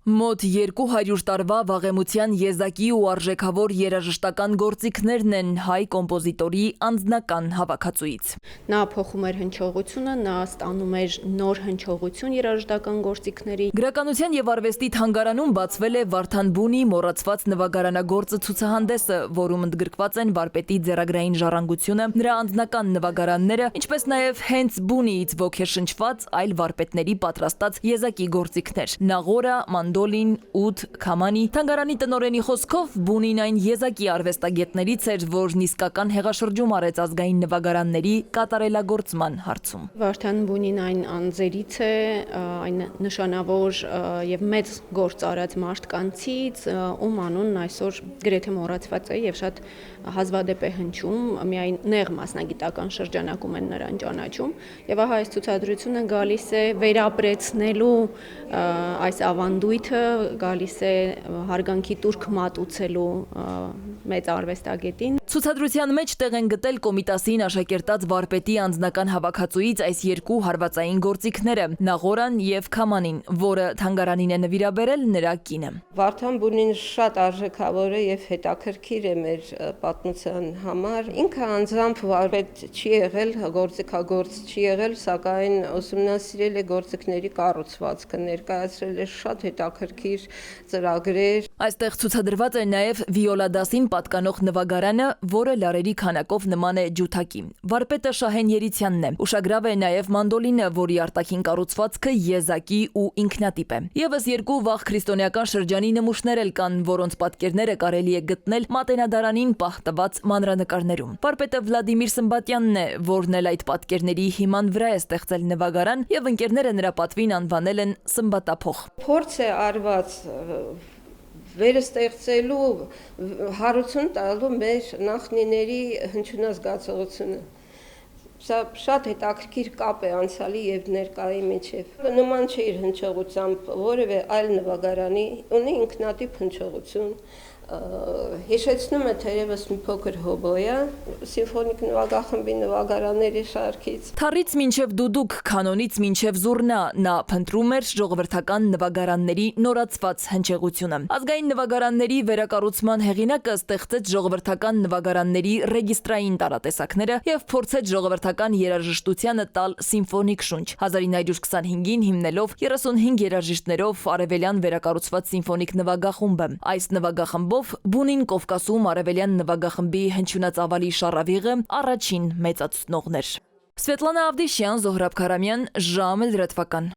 Մոտ 200 տարվա վաղեմության եզակի ու արժեքավոր երաժշտական գործիքներն են հայ կոմպոզիտորի անձնական հավաքածուից։ Նա փոխում էր հնչողությունը, նա ստանում էր նոր հնչողություն երաժշտական գործիքների։ Գրականության եւ արվեստի թանգարանում բացվել է Վարդան Բունի մոռացված նվագարանագործը ցուցահանդեսը, որում ընդգրկված են վարպետի ձեռագրային ժառանգությունը, նրա անձնական նվագարանները, ինչպես նաեւ հենց Բունիից ոգեշնչված այլ վարպետների պատրաստած եզակի գործիքներ։ Նաղորա, մանդոլին, ուդ, քամանի։ Թանգարանի տնօրենի խոսքով Բունին այն եզակի արվեստագետներից էր, որն իսկական հեղաշրջում արեց ազգային նվագարանների կատարելագործման հարցում։ Վարդան Բունին այն անձերից է, այն նշանավոր եւ մեծ գործ արած մարդկանցից, ում անունն այսօր գրեթե մոռացված է եւ շատ հազվադեպ է հնչում, միայն նեղ մասնագիտական շրջանակում են նրան ճանաչում, եւ ահա այս ցուցադրությունը գալիս է վերապրեցնելու այս ավանդույթը, գալիս է հարգանքի տուրք մատուցելու մեծ արվեստագետին։ Ցուցադրության մեջ տեղ են գտել Կոմիտասին աշակերտած վարպետի անձնական հավաքածուից այս երկու հարվածային գործիքները՝ Նաղորան եւ Քամանին, որը թանգարանին է նվիրաբերել նրա կինը։ Վարդան Բունին շատ արժեքավոր է եւ հետաքրքիր է մեր պատմության համար։ Ինքը անձամբ վարպետ չի եղել, գործիքագործ չի եղել, սակայն ուսումնասիրել է գործիքների կառուցվածքը, ներկայացրել է շատ հետաքրքիր ծրագրեր։ Այստեղ ցուցադրված է նաև վիոլա դասին պատկանող նվագարանը, որը լարերի քանակով նման է ջութակի։ Վարպետը Շահեն Երիցյանն է։ Ուշագրավ է նաև մանդոլինը, որի արտաքին կառուցվածքը եզակի ու ինքնատիպ է։ Եվս երկու վաղ քրիստոնեական շրջանի նմուշներ էլ կան, որոնց պատկերները կարելի է գտնել Մատենադարանին պահտված մանրանկարներում։ Վարպետը Վլադիմիր Սմբատյանն է, որն էլ այդ պատկերների հիման վրա է ստեղծել նվագարան, եւ ընկերները նրա պատվին անվանել են Սմբատափող։ Փորձ է արված վերստեղծելու, հարություն տալու մեր նախնիների հնչյունազգացողությունը։ Սա շատ հետաքրքիր կապ է անցյալի եւ ներկայի միջեւ։ Նման չէ իր հնչողությամբ որևէ այլ նվագարանի, ունի ինքնատիպ հնչողություն։ Հիշեցնում է թերևս մի փոքր հոբոյա սիմֆոնիկ նվագախմբի նվագարանների շարքից։ Թառից մինչև դուդուկ, կանոնից մինչև զուռնա, նա փնտրում էր ժողովրդական նվագարանների նորացված հնչեղությունը։ Ազգային նվագարանների վերակառուցման հեղինակը ստեղծեց ժողովրդական նվագարանների ռեգիստրային տարատեսակները եւ փորձեց ժողովրդական երաժշտությանը տալ սիմֆոնիկ շունչ։ 1925-ին հիմնելով 35 երաժիշտներով արևելյան վերակառուցված սիմֆոնիկ նվագախումբը։ Այս նվագախմբով Բունին Կովկասում արևելյան նվագախմբի հնչյունածավալի շառավիղը առաջին մեծացնողն էր։ Սվետլանա Ավդիշյան, Զոհրաբ Քարամյան, ժամը լրատվական։